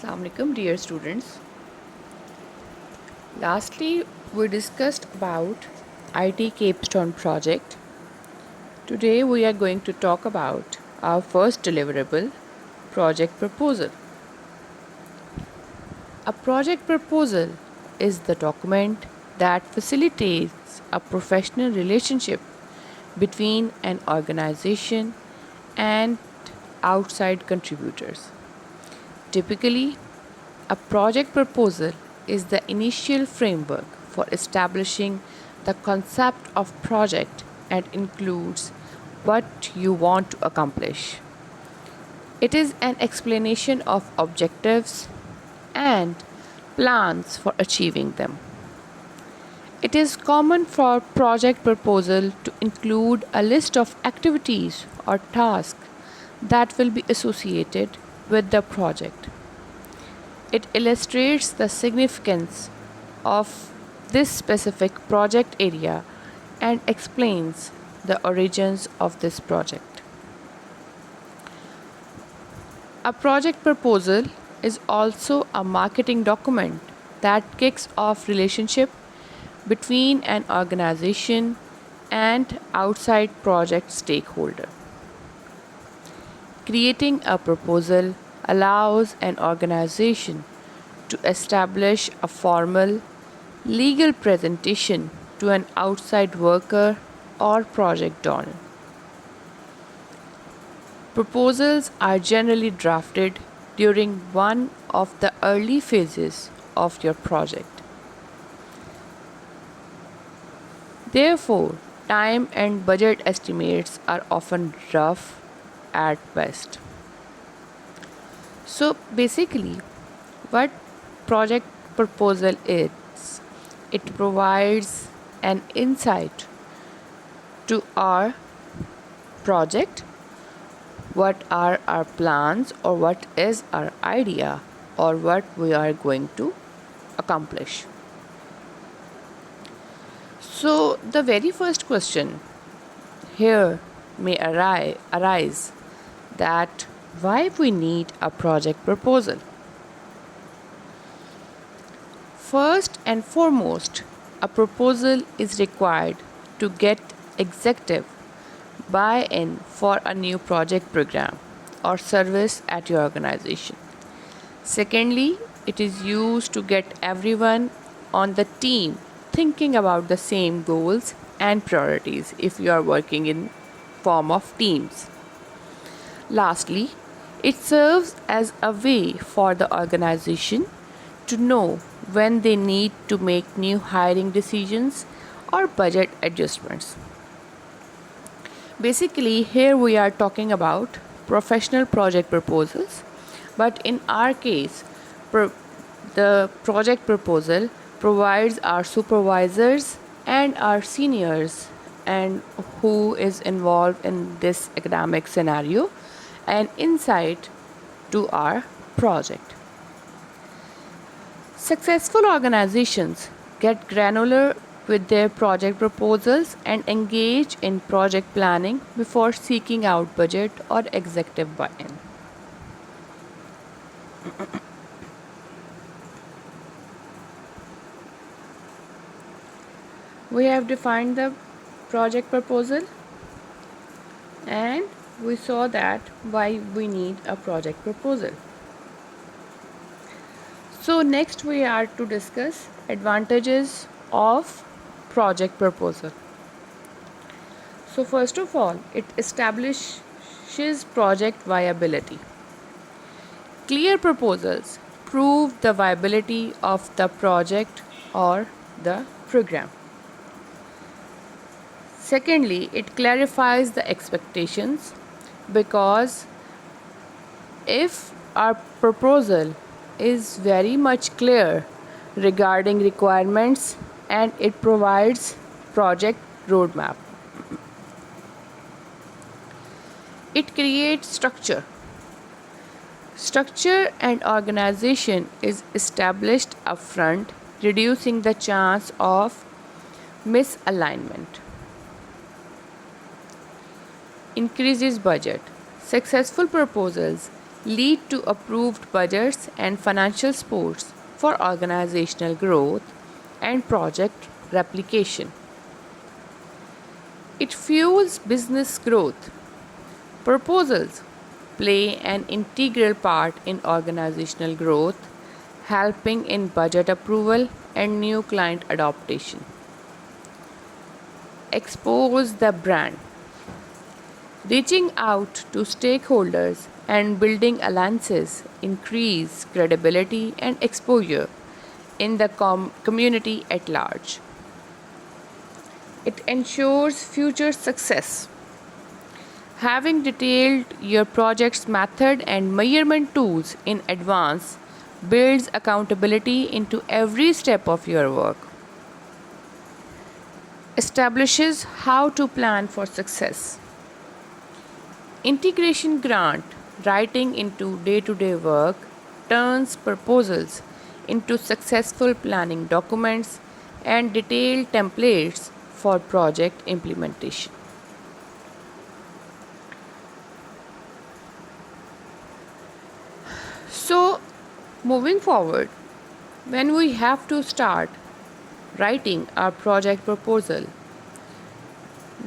Assalamualaikum dear students. Lastly, we discussed about IT Capstone project. Today we are going to talk about our first deliverable, project proposal. A project proposal is the document that facilitates a professional relationship between an organization and outside contributors. Typically, a project proposal is the initial framework for establishing the concept of project and includes what you want to accomplish. It is an explanation of objectives and plans for achieving them. It is common for project proposal to include a list of activities or tasks that will be associated with the project. It illustrates the significance of this specific project area and explains the origins of this project. A project proposal is also a marketing document that kicks off relationship between an organization and outside project stakeholder. Creating a proposal allows an organization to establish a formal legal presentation to an outside worker or project donor. Proposals are generally drafted during one of the early phases of your project. Therefore, time and budget estimates are often rough at best. So basically, what project proposal is, it provides an insight to our project, what are our plans or what is our idea or what we are going to accomplish. So the very first question here may arise that why we need a project proposal. First and foremost, a proposal is required to get executive buy-in for a new project program or service at your organization. Secondly, it is used to get everyone on the team thinking about the same goals and priorities if you are working in form of teams. Lastly, it serves as a way for the organization to know when they need to make new hiring decisions or budget adjustments. Basically, here we are talking about professional project proposals, but in our case, the project proposal provides our supervisors and our seniors and who is involved in this academic scenario an insight to our project. Successful organizations get granular with their project proposals and engage in project planning before seeking out budget or executive buy-in. We have defined the project proposal and we saw that why we need a project proposal. So next we are to discuss advantages of project proposal. So first of all, it establishes project viability. Clear proposals prove the viability of the project or the program. Secondly, it clarifies the expectations because if our proposal is very much clear regarding requirements and it provides project roadmap. It creates structure. Structure and organization is established upfront, reducing the chance of misalignment. Increases budget. Successful proposals lead to approved budgets and financial supports for organizational growth and project replication. It fuels business growth. Proposals play an integral part in organizational growth, helping in budget approval and new client adoption. Expose the brand. Reaching out to stakeholders and building alliances increase credibility and exposure in the community at large. It ensures future success. Having detailed your project's method and measurement tools in advance builds accountability into every step of your work. Establishes how to plan for success. Integration grant writing into day-to-day work turns proposals into successful planning documents and detailed templates for project implementation. So, moving forward, when we have to start writing our project proposal,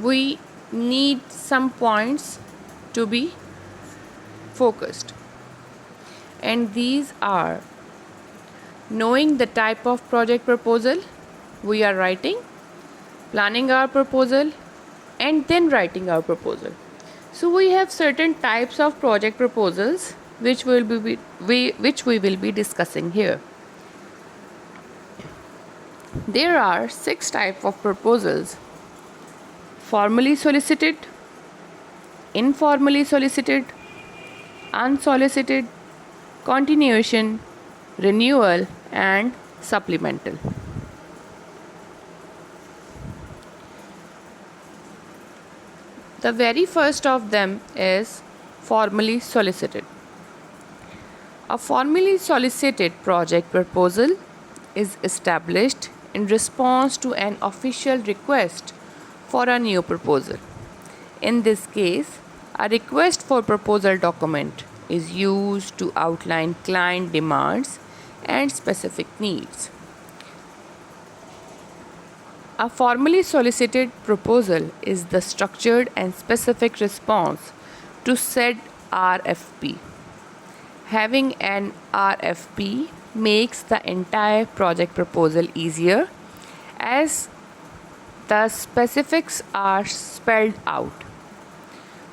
we need some points to be focused. And these are knowing the type of project proposal we are writing, planning our proposal, and then writing our proposal. So we have certain types of project proposals which we will be discussing here. There are 6 types of proposals: formally solicited, informally solicited, unsolicited, continuation, renewal, and supplemental. The very first of them is formally solicited. A formally solicited project proposal is established in response to an official request for a new proposal. In this case, a request for proposal document is used to outline client demands and specific needs. A formally solicited proposal is the structured and specific response to said RFP. Having an RFP makes the entire project proposal easier as the specifics are spelled out.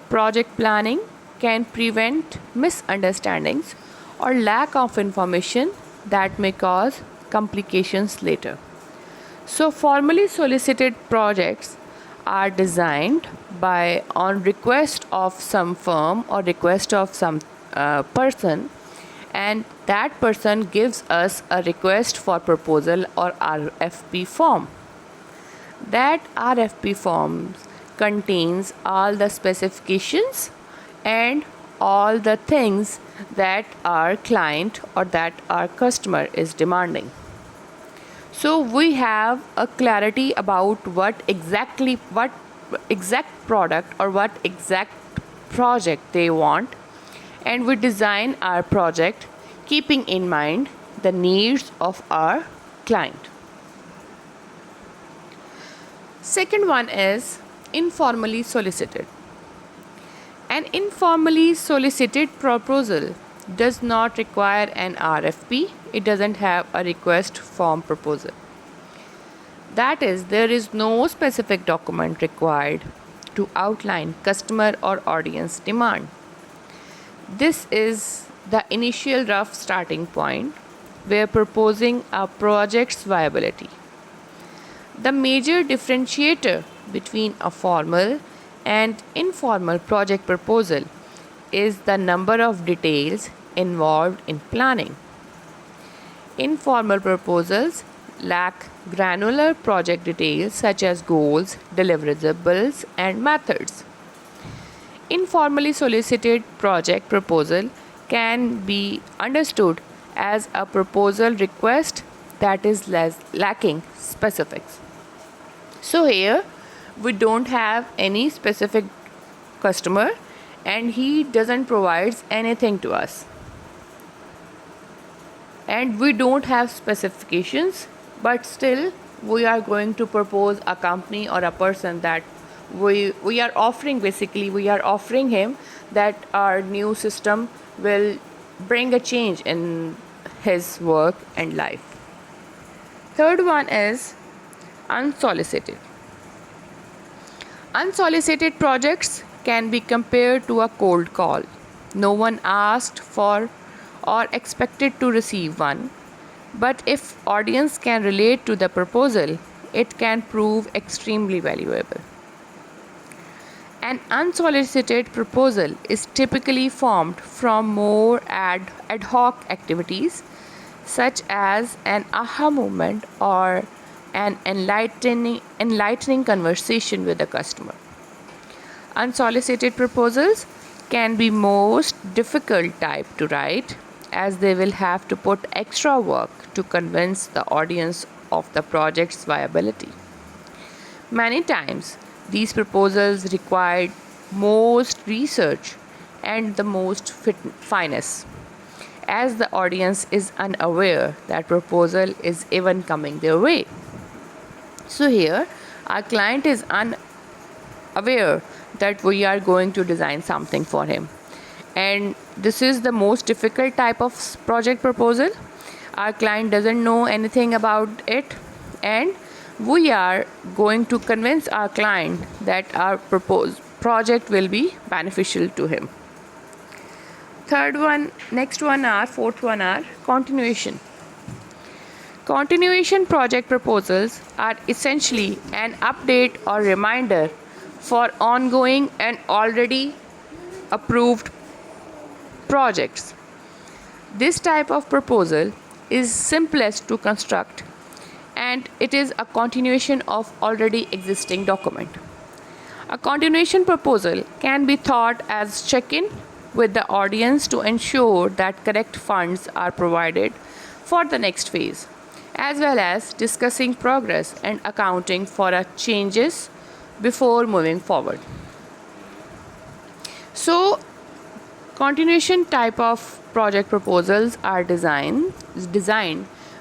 Project planning can prevent misunderstandings or lack of information that may cause complications later. So, formally solicited projects are designed on request of some firm or request of some person, and that person gives us a request for proposal or RFP form. That RFP form contains all the specifications and all the things that our client or that our customer is demanding. So we have a clarity about what exact product or what exact project they want, and we design our project keeping in mind the needs of our client. Second one is informally solicited. An informally solicited proposal does not require an RFP. It doesn't have a request form proposal. That is, there is no specific document required to outline customer or audience demand. This is the initial rough starting point where proposing a project's viability. The major differentiator between a formal and informal project proposal is the number of details involved in planning. Informal proposals lack granular project details such as goals, deliverables, and methods. Informally solicited project proposal can be understood as a proposal request that is lacking specifics. So here we don't have any specific customer and he doesn't provide anything to us, and we don't have specifications, but still we are going to propose a company or a person that we are offering. Basically, we are offering him that our new system will bring a change in his work and life. Third one is unsolicited. Unsolicited projects can be compared to a cold call. No one asked for or expected to receive one, but if audience can relate to the proposal, it can prove extremely valuable. An unsolicited proposal is typically formed from more ad hoc activities such as an aha moment or an enlightening conversation with the customer. Unsolicited proposals can be most difficult type to write, as they will have to put extra work to convince the audience of the project's viability. Many times, these proposals require most research and the most finesse, as the audience is unaware that proposal is even coming their way. So here, our client is unaware that we are going to design something for him. And this is the most difficult type of project proposal. Our client doesn't know anything about it, and we are going to convince our client that our proposed project will be beneficial to him. Fourth one are continuation. Continuation project proposals are essentially an update or reminder for ongoing and already approved projects. This type of proposal is simplest to construct, and it is a continuation of already existing document. A continuation proposal can be thought as check-in with the audience to ensure that correct funds are provided for the next phase, as well as discussing progress and accounting for changes before moving forward. So, continuation type of project proposals are designed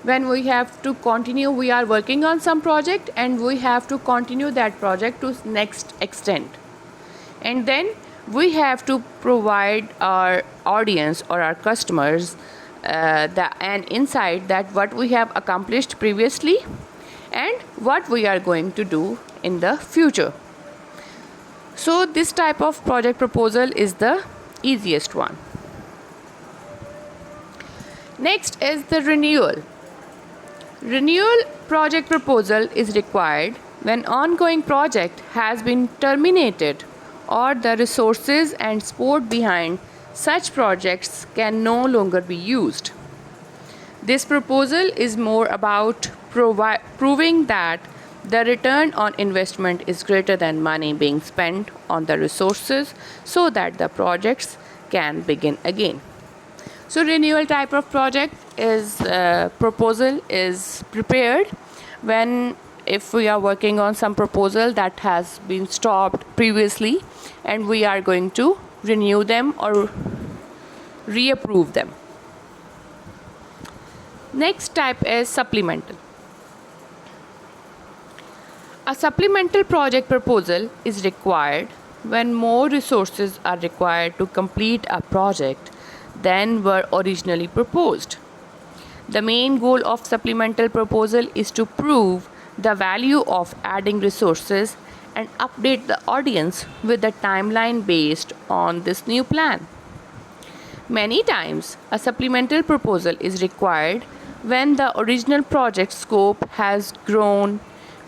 when we have to continue. We are working on some project and we have to continue that project to next extent, and then we have to provide our audience or our customers an insight that what we have accomplished previously and what we are going to do in the future. So this type of project proposal is the easiest one. Next is the renewal. Renewal project proposal is required when ongoing project has been terminated or the resources and support behind such projects can no longer be used. This proposal is more about proving that the return on investment is greater than money being spent on the resources so that the projects can begin again. So renewal type of project is proposal is prepared when if we are working on some proposal that has been stopped previously and we are going to renew them or reapprove them. Next type is supplemental. A supplemental project proposal is required when more resources are required to complete a project than were originally proposed. The main goal of supplemental proposal is to prove the value of adding resources and update the audience with the timeline based on this new plan. Many times, a supplemental proposal is required when the original project scope has grown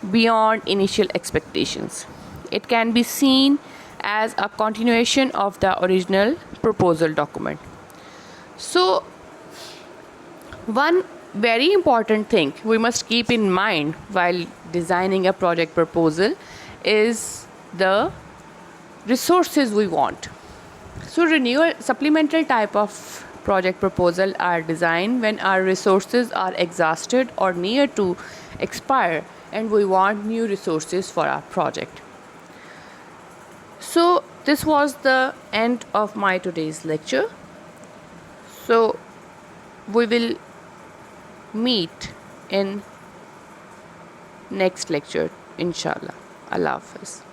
beyond initial expectations. It can be seen as a continuation of the original proposal document. So, one very important thing we must keep in mind while designing a project proposal is the resources we want. So renewal supplemental type of project proposal are designed when our resources are exhausted or near to expire and we want new resources for our project. So, this was the end of my today's lecture. So, we will meet in next lecture, inshallah. Allah Hafiz.